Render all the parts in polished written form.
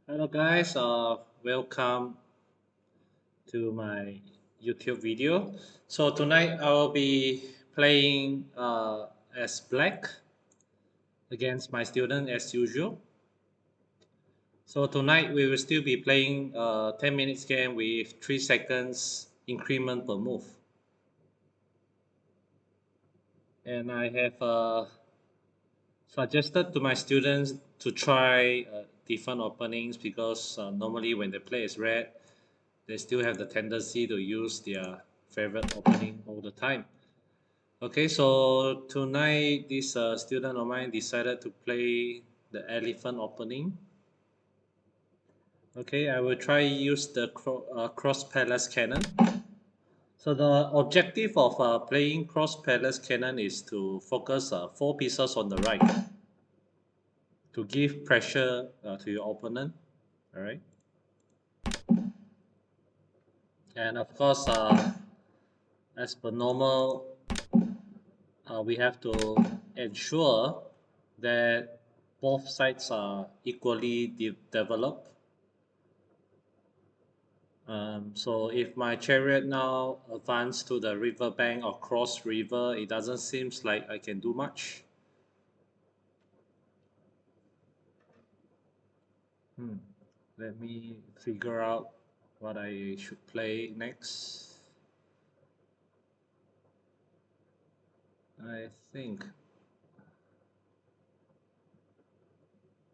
Hello guys, welcome to my YouTube video. So tonight I will be playing as black against my student as usual. So tonight we will still be playing 10 minutes game with 3 seconds increment per move. And I have suggested to my students to try different openings because normally when they play as red, they still have the tendency to use their favorite opening all the time. Okay, so tonight this student of mine decided to play the elephant opening. Okay, I will try use the Cross Palace Canon. So the objective of playing Cross Palace Canon is to focus 4 pieces on the right to give pressure to your opponent. All right, and of course, as per normal, we have to ensure that both sides are equally developed. So if my chariot now advance to the river bank or cross river, it doesn't seem like I can do much. Hmm. Let me figure out what I should play next. I think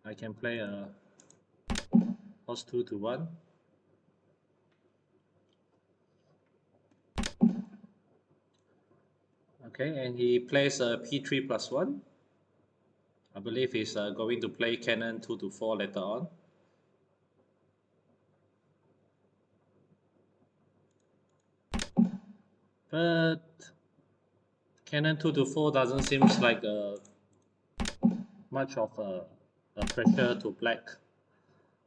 I can play a horse 2 to 1. Okay, and he plays a p3 plus 1. I believe he's going to play cannon 2 to 4 later on. But cannon 2 to 4 doesn't seem like much of a pressure to black.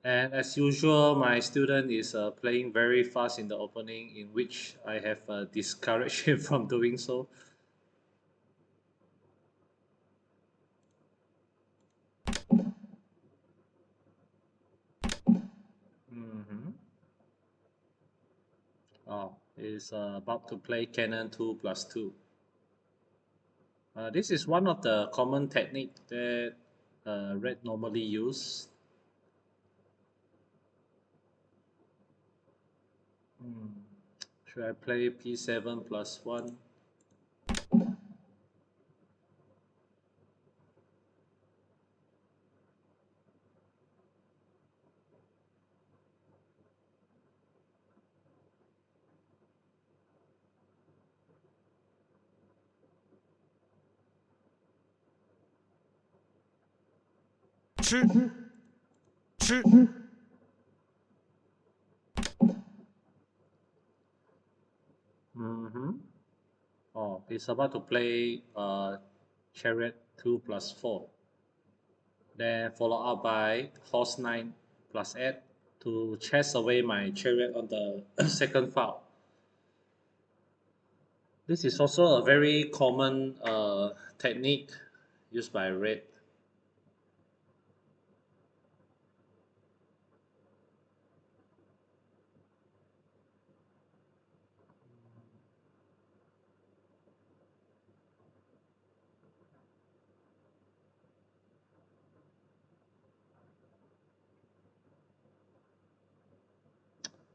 And as usual, my student is playing very fast in the opening, in which I have discouraged him from doing so. Mm-hmm. Oh, he's about to play cannon 2 plus 2. This is one of the common technique that red normally use. Hmm. Should I play p7 plus 1? Mm-hmm. Oh, he's about to play chariot 2 plus 4. Then follow up by horse 9 plus 8 to chase away my chariot on the second file. This is also a very common technique used by red.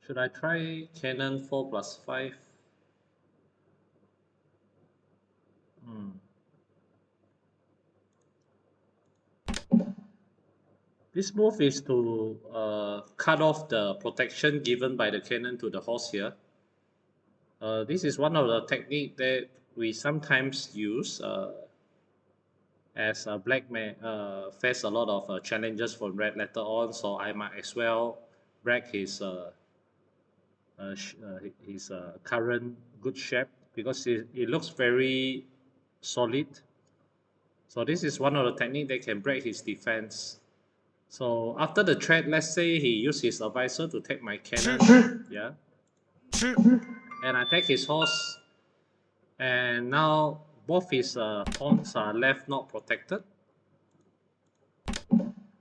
Should I try cannon 4 plus 5? Hmm. This move is to cut off the protection given by the cannon to the horse here. This is one of the technique that we sometimes use as a black may face a lot of challenges from red later on, so I might as well break his current good shape because it looks very solid. So this is one of the technique that can break his defense. So after the threat, let's say he used his advisor to take my cannon, yeah, and I take his horse, and now both his pawns are left not protected,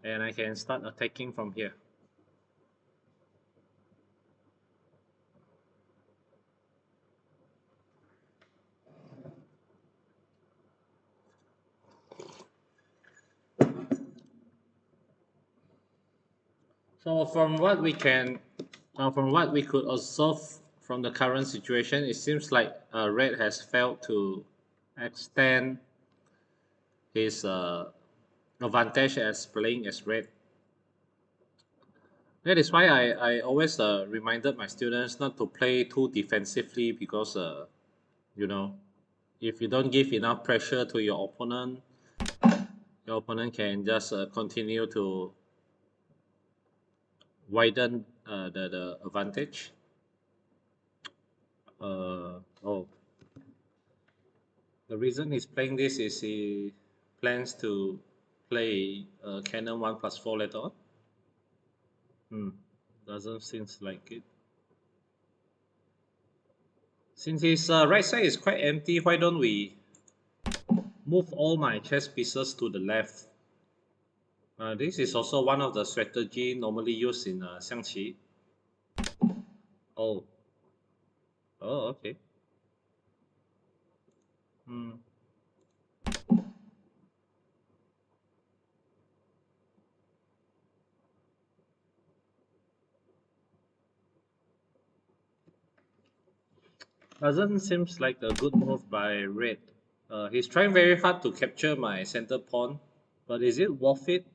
and I can start attacking from here. So from what we could observe from the current situation, it seems like Red has failed to extend his advantage as playing as Red. That is why I always reminded my students not to play too defensively because you know if you don't give enough pressure to your opponent can just continue to widen the advantage. Oh, the reason he's playing this is he plans to play Canon 1+4 later on. Doesn't seem like it. Since his right side is quite empty, why don't we move all my chess pieces to the left? This is also one of the strategy normally used in XiangQi. Oh, oh, okay. Hmm. Doesn't seems like a good move by Red. He's trying very hard to capture my center pawn, but is it worth it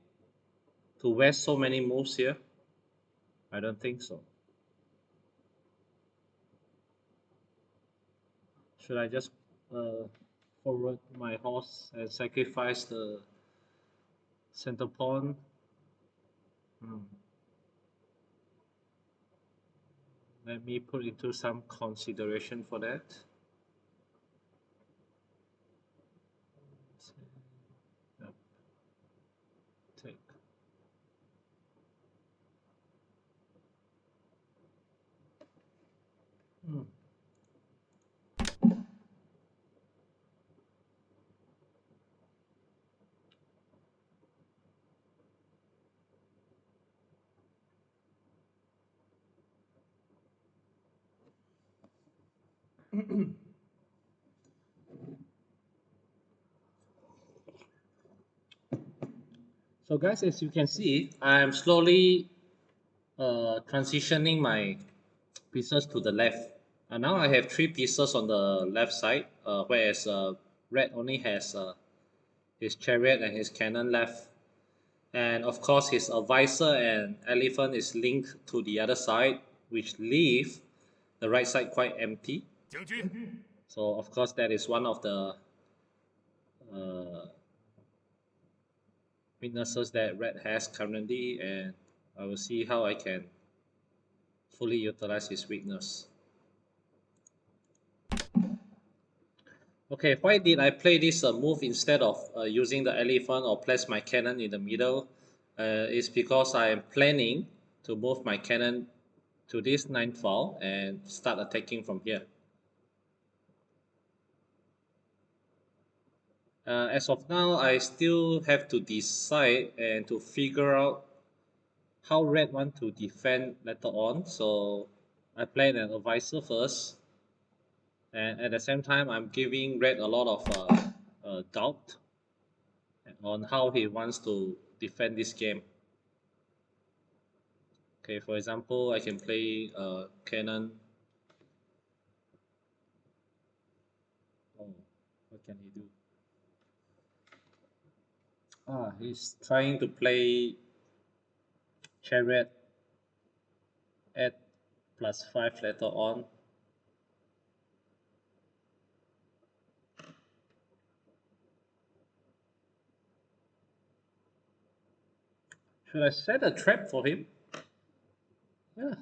to waste so many moves here? I don't think so. Should I just forward my horse and sacrifice the center pawn? Hmm. Let me put into some consideration for that. Yep. Take. Hmm. So guys, as you can see, I'm slowly transitioning my pieces to the left. And now I have three pieces on the left side, whereas Red only has his chariot and his cannon left. And of course, his advisor and elephant is linked to the other side, which leave the right side quite empty. So of course, that is one of the uh, weaknesses that Red has currently, and I will see how I can fully utilize his weakness. Okay, why did I play this move instead of using the elephant or place my cannon in the middle? It's because I am planning to move my cannon to this 9th file and start attacking from here. As of now, I still have to decide and to figure out how Red want to defend later on. So I played an advisor first, and at the same time, I'm giving Red a lot of doubt on how he wants to defend this game. Okay, for example, I can play Cannon. Oh, what can he do? He's trying to play Chariot at +5 later on. Should I set a trap for him? Yeah,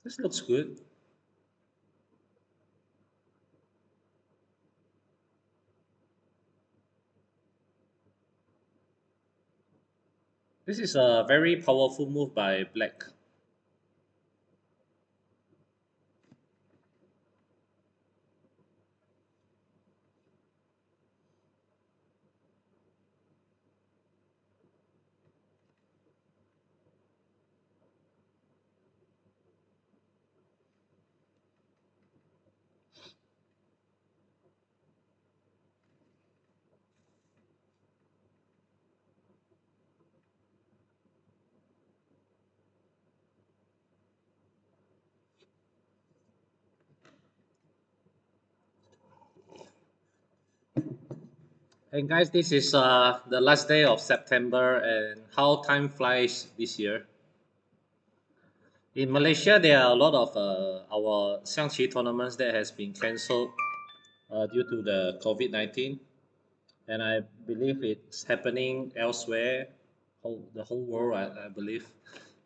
this looks good. This is a very powerful move by Black. And guys, this is the last day of September, and how time flies this year. In Malaysia, there are a lot of our XiangQi tournaments that has been cancelled due to the COVID-19, and I believe it's happening elsewhere, the whole world, I believe.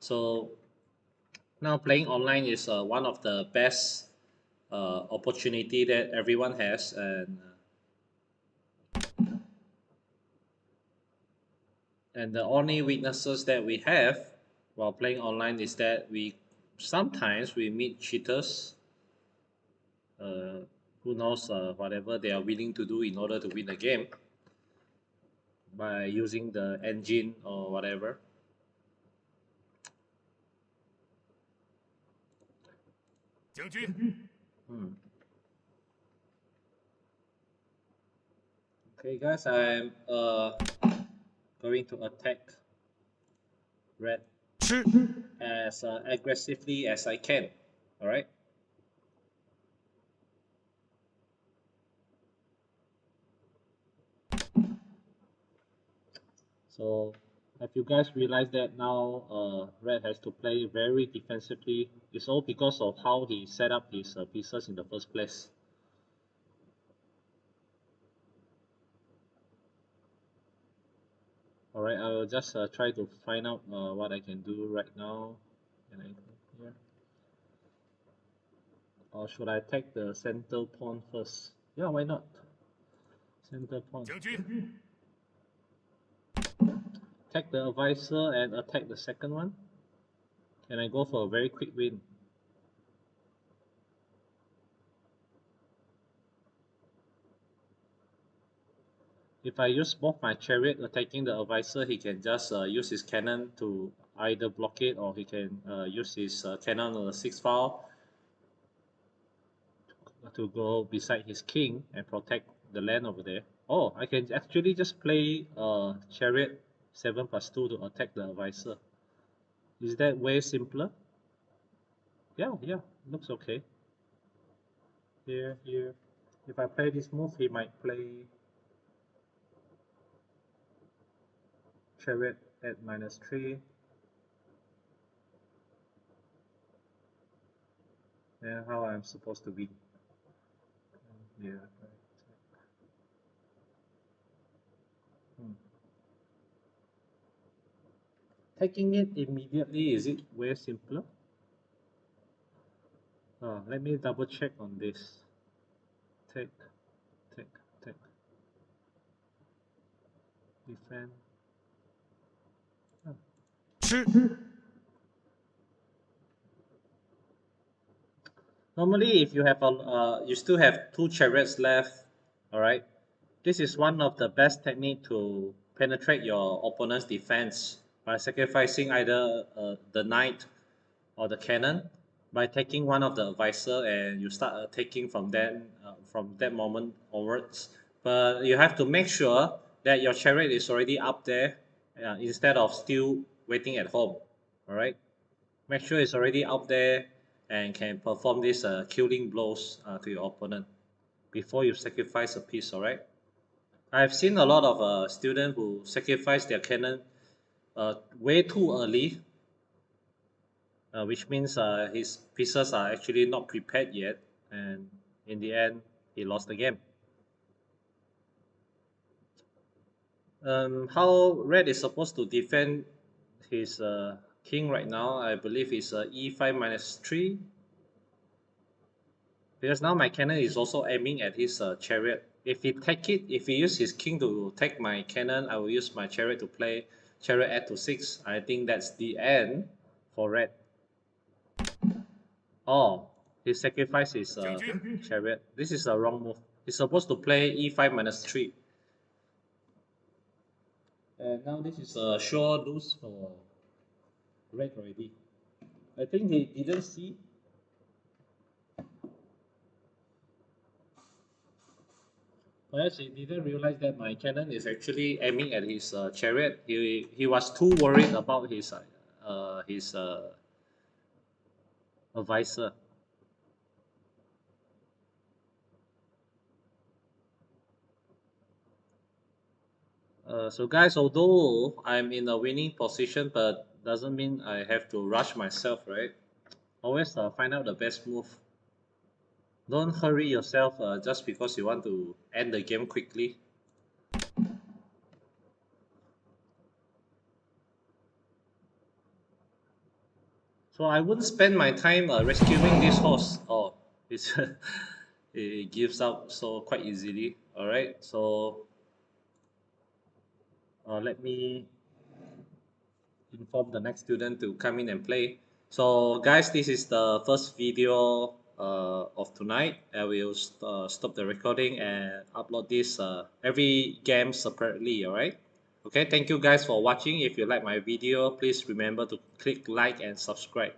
So now playing online is one of the best opportunity that everyone has, and the only weaknesses that we have while playing online is that we sometimes we meet cheaters, uh, who knows whatever they are willing to do in order to win the game by using the engine or whatever. Hmm. Okay, guys, I'm going to attack red as aggressively as I can. All right. So have you guys realized that now red has to play very defensively? It's all because of how he set up his pieces in the first place. Alright, I will just try to find out what I can do right now. Can I go here? Or should I attack the center pawn first? Yeah, why not? Center pawn. Attack the advisor and attack the second one. Can I go for a very quick win? If I use both my chariot attacking the advisor, he can just use his cannon to either block it, or he can use his cannon on the 6th file to go beside his king and protect the land over there. Oh, I can actually just play chariot 7+2 to attack the advisor. Is that way simpler? Yeah, looks okay. Here. If I play this move, he might play chariot at -3. Then how I'm supposed to win? Yeah, right. Hmm. Taking it immediately, is it way simpler? Let me double check on this. Take, take, defend. Oh. Normally, if you have you still have two chariots left, all right. This is one of the best technique to penetrate your opponent's defense by sacrificing either the knight or the cannon, by taking one of the advisor, and you start attacking from that moment onwards. But you have to make sure that your chariot is already up there, instead of still waiting at home. All right, make sure it's already up there and can perform these killing blows to your opponent before you sacrifice a piece. All right. I've seen a lot of students who sacrifice their cannon way too early, which means his pieces are actually not prepared yet, and in the end, he lost the game. How red is supposed to defend his king right now? I believe it's e5-3, because now my cannon is also aiming at his chariot. If he use his king to take my cannon, I will use my chariot to play chariot f6. I think that's the end for red. Oh, he sacrificed his chariot. This is a wrong move. He's supposed to play e5-3. And now this is a sure lose for red already. I think he didn't see. Perhaps he didn't realize that my cannon is actually aiming at his chariot. He was too worried about his advisor. So guys, although I'm in a winning position, but doesn't mean I have to rush myself, right? Always find out the best move. Don't hurry yourself just because you want to end the game quickly. So I wouldn't spend my time rescuing this horse. Oh, it's it gives up so quite easily. All right, so let me inform the next student to come in and play. So guys, this is the first video of tonight. I will stop the recording and upload this every game separately. All right. Okay. Thank you guys for watching. If you like my video, please remember to click like and subscribe.